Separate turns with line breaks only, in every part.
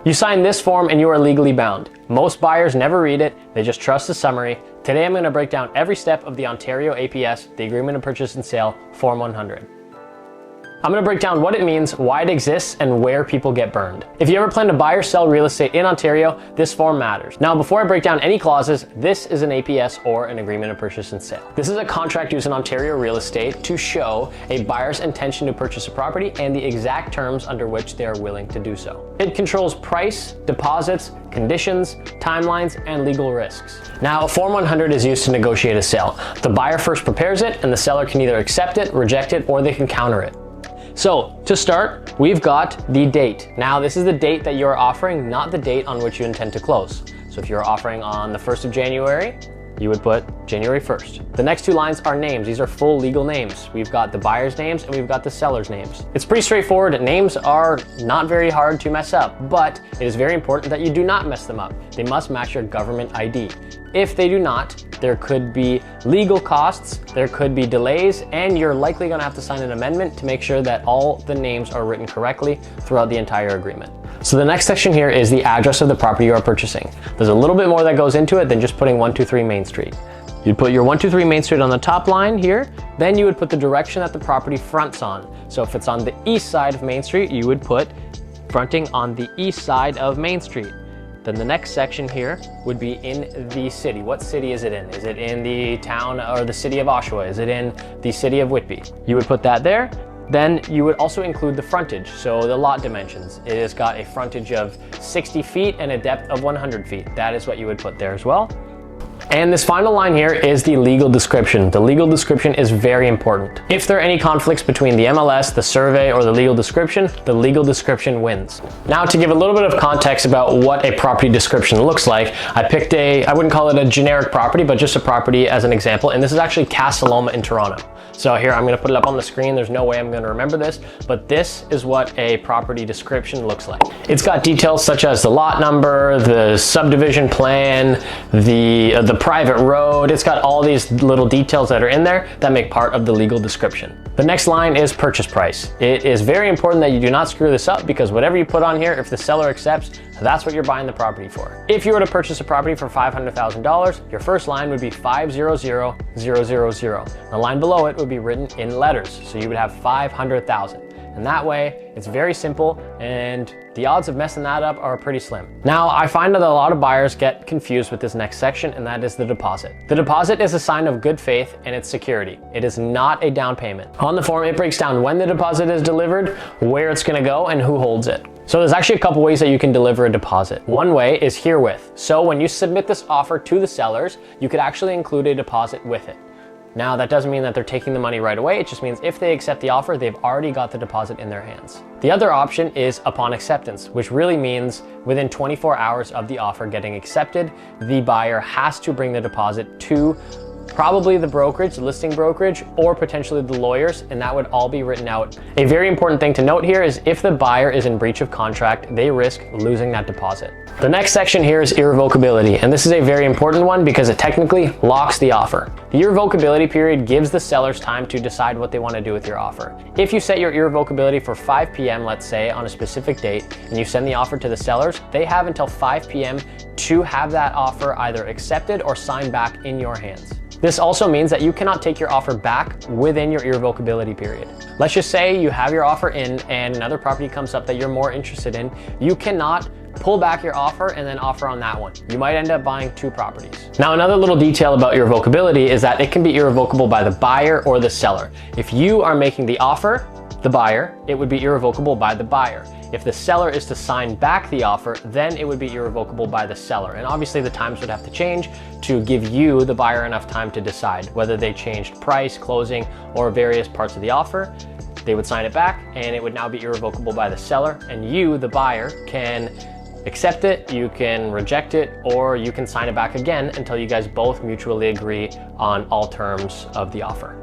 You sign this form and you are legally bound. Most buyers never read it, they just trust the summary. Today I'm going to break down every step of the Ontario APS, the Agreement of Purchase and Sale, Form 100. I'm going to break down what it means, why it exists, and where people get burned. If you ever plan to buy or sell real estate in Ontario, this form matters. Now, before I break down any clauses, this is an APS or an Agreement of Purchase and Sale. This is a contract used in Ontario real estate to show a buyer's intention to purchase a property and the exact terms under which they are willing to do so. It controls price, deposits, conditions, timelines, and legal risks. Now, Form 100 is used to negotiate a sale. The buyer first prepares it, and the seller can either accept it, reject it, or they can counter it. So to start, we've got the date. Now this is the date that you're offering, not the date on which you intend to close. So if you're offering on the 1st of January, you would put January 1st. The next two lines are names. These are full legal names. We've got the buyer's names and we've got the seller's names. It's pretty straightforward. Names are not very hard to mess up, but it is very important that you do not mess them up. They must match your government ID. If they do not, there could be legal costs, there could be delays, and you're likely gonna have to sign an amendment to make sure that all the names are written correctly throughout the entire agreement. So the next section here is the address of the property you are purchasing. There's a little bit more that goes into it than just putting 123 Main Street. You'd put your 123 Main Street on the top line here, then you would put the direction that the property fronts on. So if it's on the east side of Main Street, you would put fronting on the east side of Main Street. Then the next section here would be in the city. What city is it in? Is it in the town or the city of Oshawa? Is it in the city of Whitby? You would put that there. Then you would also include the frontage, so the lot dimensions. It has got a frontage of 60 feet and a depth of 100 feet. That is what you would put there as well. And this final line here is the legal description. The legal description is very important. If there are any conflicts between the MLS, the survey, or the legal description wins. Now, to give a little bit of context about what a property description looks like, I picked I wouldn't call it a generic property, but just a property as an example. And this is actually Casa Loma in Toronto. So here, I'm gonna put it up on the screen. There's no way I'm gonna remember this, but this is what a property description looks like. It's got details such as the lot number, the subdivision plan, the private road. It's got all these little details that are in there that make part of the legal description. The next line is purchase price. It is very important that you do not screw this up because whatever you put on here, if the seller accepts, that's what you're buying the property for. If you were to purchase a property for $500,000, your first line would be 500,000. The line below it would be written in letters. So you would have 500,000. And that way, it's very simple and the odds of messing that up are pretty slim. Now, I find that a lot of buyers get confused with this next section, and that is the deposit. The deposit is a sign of good faith and it's security. It is not a down payment. On the form, it breaks down when the deposit is delivered, where it's gonna go, and who holds it. So there's actually a couple ways that you can deliver a deposit. One way is herewith. So when you submit this offer to the sellers, you could actually include a deposit with it. Now, that doesn't mean that they're taking the money right away. It just means if they accept the offer, they've already got the deposit in their hands. The other option is upon acceptance, which really means within 24 hours of the offer getting accepted, the buyer has to bring the deposit to probably the brokerage, the listing brokerage, or potentially the lawyers, and that would all be written out. A very important thing to note here is if the buyer is in breach of contract, they risk losing that deposit. The next section here is irrevocability, and this is a very important one because it technically locks the offer. The irrevocability period gives the sellers time to decide what they want to do with your offer. If you set your irrevocability for 5 p.m., let's say, on a specific date, and you send the offer to the sellers, they have until 5 p.m. to have that offer either accepted or signed back in your hands. This also means that you cannot take your offer back within your irrevocability period. Let's just say you have your offer in and another property comes up that you're more interested in. You cannot pull back your offer and then offer on that one. You might end up buying 2 properties. Now, another little detail about irrevocability is that it can be irrevocable by the buyer or the seller. If you are making the offer, the buyer, it would be irrevocable by the buyer. If the seller is to sign back the offer, then it would be irrevocable by the seller. And obviously the times would have to change to give you, the buyer, enough time to decide whether they changed price, closing, or various parts of the offer. They would sign it back and it would now be irrevocable by the seller, and you, the buyer, can accept it, you can reject it, or you can sign it back again until you guys both mutually agree on all terms of the offer.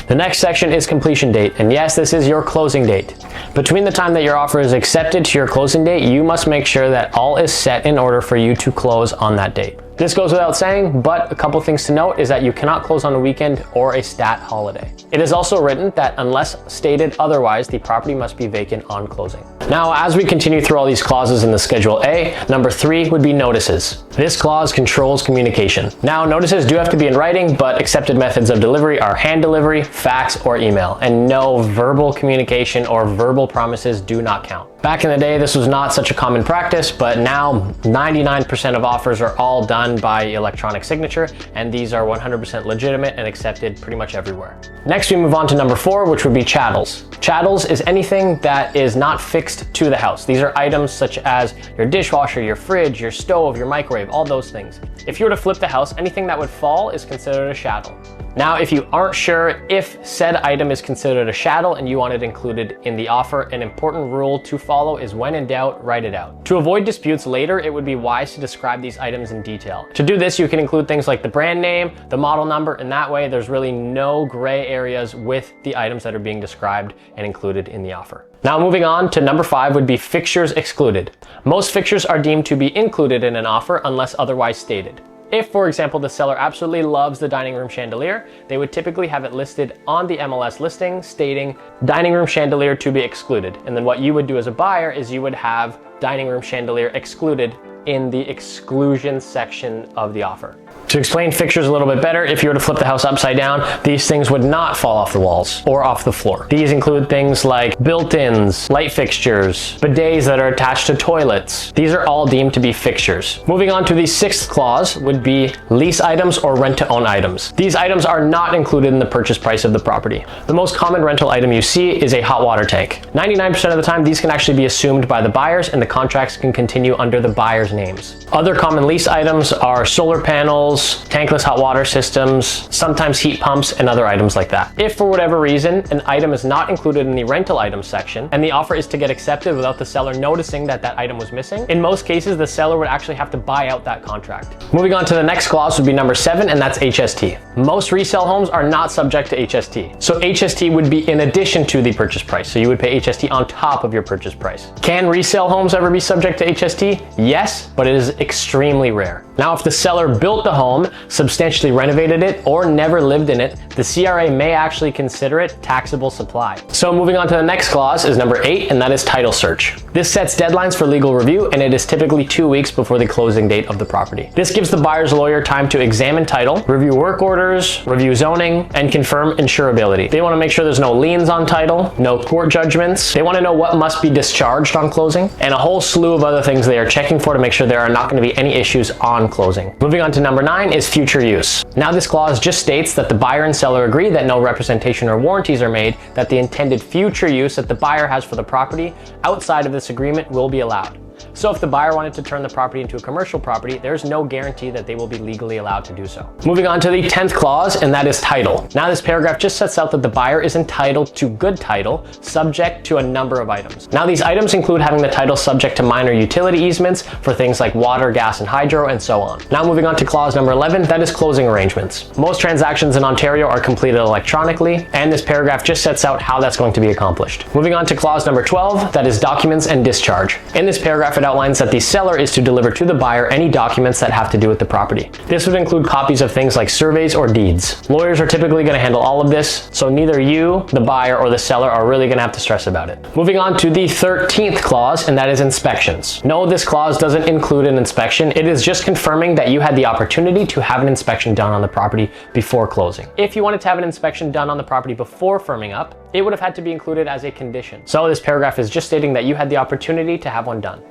The next section is completion date, and yes, this is your closing date. Between the time that your offer is accepted to your closing date, you must make sure that all is set in order for you to close on that date. This goes without saying, but a couple things to note is that you cannot close on a weekend or a stat holiday. It is also written that unless stated otherwise, the property must be vacant on closing. Now, as we continue through all these clauses in the Schedule A, number 3 would be notices. This clause controls communication. Now, notices do have to be in writing, but accepted methods of delivery are hand delivery, fax, or email, and no verbal communication or verbal promises do not count. Back in the day, this was not such a common practice, but now 99% of offers are all done by electronic signature, and these are 100% legitimate and accepted pretty much everywhere. Next, we move on to number 4, which would be chattels. Chattels is anything that is not fixed to the house. These are items such as your dishwasher, your fridge, your stove, your microwave, all those things. If you were to flip the house, anything that would fall is considered a chattel. Now, if you aren't sure if said item is considered a chattel and you want it included in the offer, an important rule to follow is when in doubt, write it out. To avoid disputes later, it would be wise to describe these items in detail. To do this, you can include things like the brand name, the model number, and that way there's really no gray areas with the items that are being described and included in the offer. Now, moving on to number 5 would be fixtures excluded. Most fixtures are deemed to be included in an offer unless otherwise stated. If, for example, the seller absolutely loves the dining room chandelier, they would typically have it listed on the MLS listing stating dining room chandelier to be excluded. And then what you would do as a buyer is you would have dining room chandelier excluded in the exclusion section of the offer. To explain fixtures a little bit better, if you were to flip the house upside down, these things would not fall off the walls or off the floor. These include things like built-ins, light fixtures, bidets that are attached to toilets. These are all deemed to be fixtures. Moving on to the 6th clause would be lease items or rent-to-own items. These items are not included in the purchase price of the property. The most common rental item you see is a hot water tank. 99% of the time, these can actually be assumed by the buyers and the contracts can continue under the buyer's names. Other common lease items are solar panels, tankless hot water systems, sometimes heat pumps, and other items like that. If for whatever reason an item is not included in the rental items section and the offer is to get accepted without the seller noticing that that item was missing, in most cases the seller would actually have to buy out that contract. Moving on to the next clause would be number 7, and that's HST. Most resale homes are not subject to HST. So HST would be in addition to the purchase price. So you would pay HST on top of your purchase price. Can resale homes ever be subject to HST? Yes, but it is extremely rare. Now, if the seller built the home, substantially renovated it, or never lived in it, the CRA may actually consider it taxable supply. So moving on to the next clause is number 8, and that is title search. This sets deadlines for legal review, and it is typically 2 weeks before the closing date of the property. This gives the buyer's lawyer time to examine title, review work orders, review zoning, and confirm insurability. They want to make sure there's no liens on title, no court judgments. They want to know what must be discharged on closing, and a whole slew of other things they are checking for to make sure there are not going to be any issues on closing. Moving on to number 9 is future use. Now, this clause just states that the buyer and seller agree that no representation or warranties are made that the intended future use that the buyer has for the property outside of this agreement will be allowed. So if the buyer wanted to turn the property into a commercial property, there's no guarantee that they will be legally allowed to do so. Moving on to the 10th clause, and that is title. Now, this paragraph just sets out that the buyer is entitled to good title, subject to a number of items. Now, these items include having the title subject to minor utility easements for things like water, gas, and hydro, and so on. Now, moving on to clause number 11, that is closing arrangements. Most transactions in Ontario are completed electronically, and this paragraph just sets out how that's going to be accomplished. Moving on to clause number 12, that is documents and discharge. In this paragraph, it outlines that the seller is to deliver to the buyer any documents that have to do with the property. This would include copies of things like surveys or deeds. Lawyers are typically going to handle all of this, so neither you, the buyer, or the seller are really going to have to stress about it. Moving on to the 13th clause, and that is inspections. No, this clause doesn't include an inspection. It is just confirming that you had the opportunity to have an inspection done on the property before closing. If you wanted to have an inspection done on the property before firming up, it would have had to be included as a condition. So this paragraph is just stating that you had the opportunity to have one done.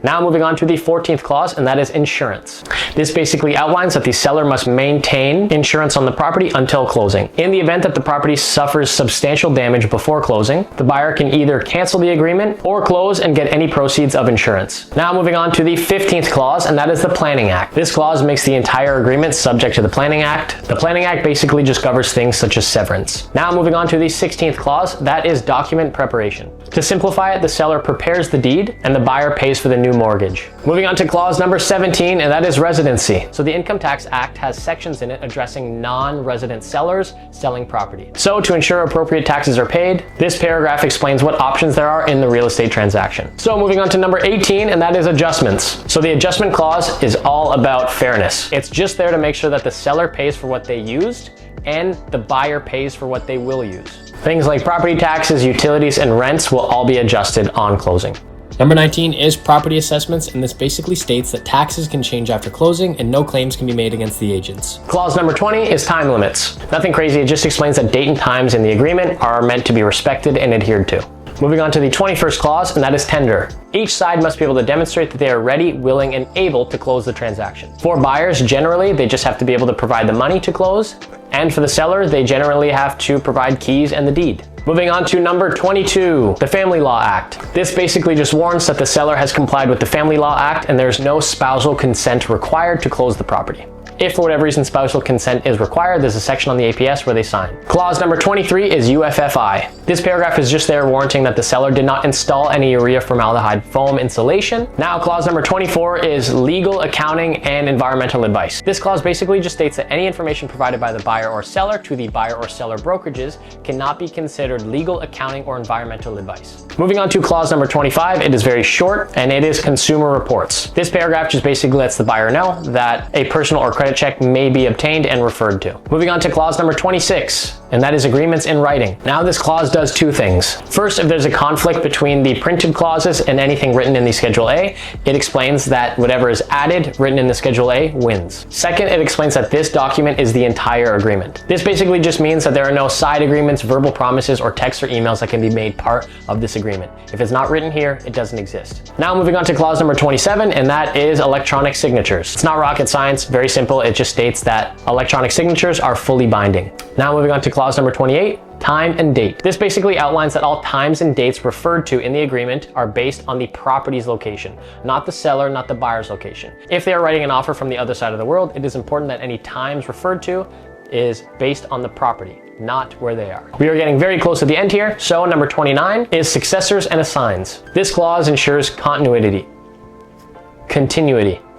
Now, moving on to the 14th clause, and that is insurance. This basically outlines that the seller must maintain insurance on the property until closing. In the event that the property suffers substantial damage before closing, the buyer can either cancel the agreement or close and get any proceeds of insurance. Now, moving on to the 15th clause, and that is the Planning Act. This clause makes the entire agreement subject to the Planning Act. The Planning Act basically just covers things such as severance. Now, moving on to the 16th clause, that is document preparation. To simplify it, the seller prepares the deed and the buyer pays for the new mortgage. Moving on to clause number 17, and that is residency. So the Income Tax Act has sections in it addressing non-resident sellers selling property. So to ensure appropriate taxes are paid, this paragraph explains what options there are in the real estate transaction. So moving on to number 18, and that is adjustments. So the adjustment clause is all about fairness. It's just there to make sure that the seller pays for what they used and the buyer pays for what they will use. Things like property taxes, utilities, and rents will all be adjusted on closing. Number 19 is property assessments, and this basically states that taxes can change after closing and no claims can be made against the agents. Clause number 20 is time limits. Nothing crazy, it just explains that date and times in the agreement are meant to be respected and adhered to. Moving on to the 21st clause, and that is tender. Each side must be able to demonstrate that they are ready, willing, and able to close the transaction. For buyers, generally, they just have to be able to provide the money to close, and for the seller, they generally have to provide keys and the deed. Moving on to number 22, the Family Law Act. This basically just warns that the seller has complied with the Family Law Act and there's no spousal consent required to close the property. If for whatever reason spousal consent is required, there's a section on the APS where they sign. Clause number 23 is UFFI. This paragraph is just there warranting that the seller did not install any urea formaldehyde foam insulation. Now, clause number 24 is legal, accounting, and environmental advice. This clause basically just states that any information provided by the buyer or seller to the buyer or seller brokerages cannot be considered legal, accounting, or environmental advice. Moving on to clause number 25, it is very short, and it is consumer reports. This paragraph just basically lets the buyer know that a personal or credit check may be obtained and referred to. Moving on to clause number 26, and that is agreements in writing. Now this clause does two things. First, if there's a conflict between the printed clauses and anything written in the Schedule A, it explains that whatever is added, written in the Schedule A, wins. Second, it explains that this document is the entire agreement. This basically just means that there are no side agreements, verbal promises, or texts or emails that can be made part of this agreement. If it's not written here, it doesn't exist. Now moving on to clause number 27, and that is electronic signatures. It's not rocket science, very simple. It just states that electronic signatures are fully binding. Now moving on to clause number 28, time and date. This basically outlines that all times and dates referred to in the agreement are based on the property's location, not the seller, not the buyer's location. If they are writing an offer from the other side of the world, it is important that any times referred to is based on the property, not where they are. We are getting very close to the end here, so number 29 is successors and assigns. This clause ensures continuity.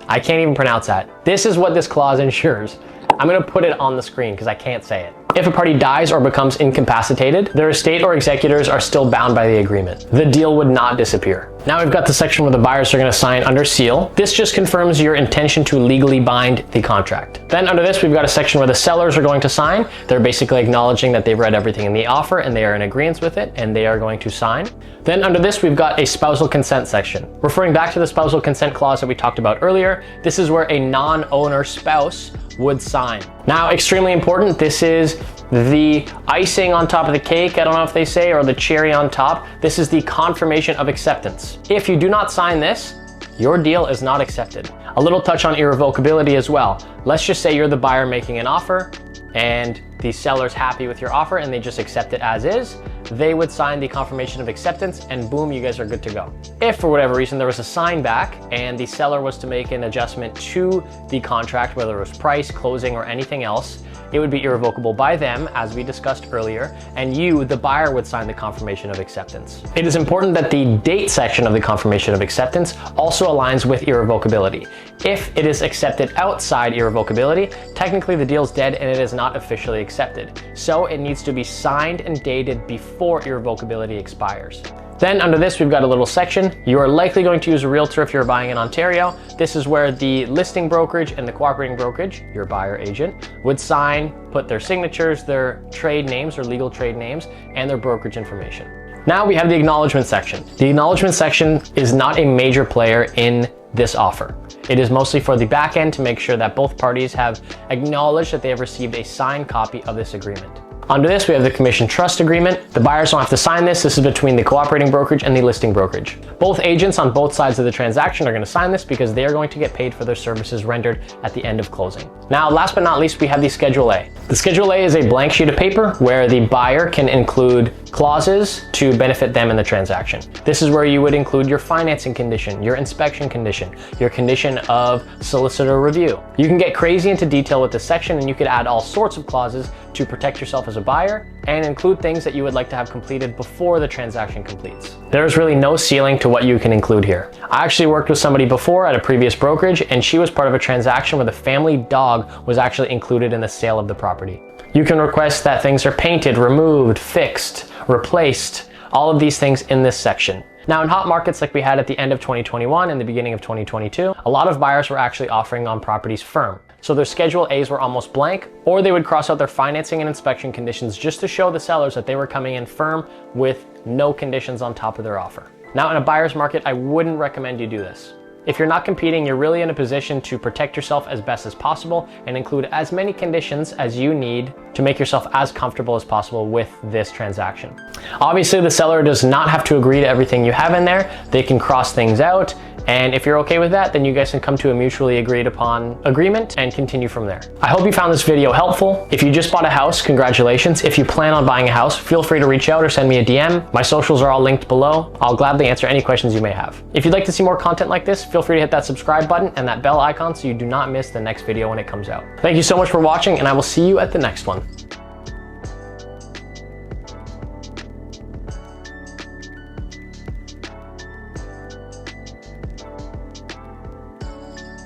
I can't even pronounce that. This is what this clause ensures. I'm gonna put it on the screen because I can't say it. If a party dies or becomes incapacitated, their estate or executors are still bound by the agreement. The deal would not disappear. Now we've got the section where the buyers are going to sign under seal. This just confirms your intention to legally bind the contract. Then under this, we've got a section where the sellers are going to sign. They're basically acknowledging that they've read everything in the offer and they are in agreement with it and they are going to sign. Then under this, we've got a spousal consent section. Referring back to the spousal consent clause that we talked about earlier, this is where a non-owner spouse would sign. Now, extremely important, this is the icing on top of the cake, I don't know if they say, or the cherry on top. This is the confirmation of acceptance. If you do not sign this, your deal is not accepted. A little touch on irrevocability as well. Let's just say you're the buyer making an offer and the seller's happy with your offer and they just accept it as is. They would sign the confirmation of acceptance and boom, you guys are good to go. If for whatever reason there was a sign back and the seller was to make an adjustment to the contract, whether it was price, closing, or anything else, it would be irrevocable by them, as we discussed earlier, and you, the buyer, would sign the confirmation of acceptance. It is important that the date section of the confirmation of acceptance also aligns with irrevocability. If it is accepted outside irrevocability, technically the deal's dead and it is not officially accepted. So it needs to be signed and dated before irrevocability expires. Then under this, we've got a little section. You are likely going to use a realtor if you're buying in Ontario. This is where the listing brokerage and the cooperating brokerage, your buyer agent, would sign, put their signatures, their trade names or legal trade names, and their brokerage information. Now we have the acknowledgement section. The acknowledgement section is not a major player in this offer. It is mostly for the back end to make sure that both parties have acknowledged that they have received a signed copy of this agreement. Under this, we have the commission trust agreement. The buyers don't have to sign this. This is between the cooperating brokerage and the listing brokerage. Both agents on both sides of the transaction are going to sign this because they are going to get paid for their services rendered at the end of closing. Now, last but not least, we have the Schedule A. The Schedule A is a blank sheet of paper where the buyer can include clauses to benefit them in the transaction. This is where you would include your financing condition, your inspection condition, your condition of solicitor review. You can get crazy into detail with this section and you could add all sorts of clauses to protect yourself as a buyer and include things that you would like to have completed before the transaction completes. There's really no ceiling to what you can include here. I actually worked with somebody before at a previous brokerage and she was part of a transaction where the family dog was actually included in the sale of the property. You can request that things are painted, removed, fixed, replaced, all of these things in this section. Now, in hot markets like we had at the end of 2021 and the beginning of 2022, a lot of buyers were actually offering on properties firm. so their Schedule A's were almost blank, or they would cross out their financing and inspection conditions just to show the sellers that they were coming in firm with no conditions on top of their offer. Now, in a buyer's market, I wouldn't recommend you do this. If you're not competing, you're really in a position to protect yourself as best as possible and include as many conditions as you need to make yourself as comfortable as possible with this transaction. Obviously, the seller does not have to agree to everything you have in there. They can cross things out. And if you're okay with that, then you guys can come to a mutually agreed upon agreement and continue from there. I hope you found this video helpful. If you just bought a house, congratulations. If you plan on buying a house, feel free to reach out or send me a DM. My socials are all linked below. I'll gladly answer any questions you may have. If you'd like to see more content like this, feel free to hit that subscribe button and that bell icon so you do not miss the next video when it comes out. Thank you so much for watching, and I will see you at the next one.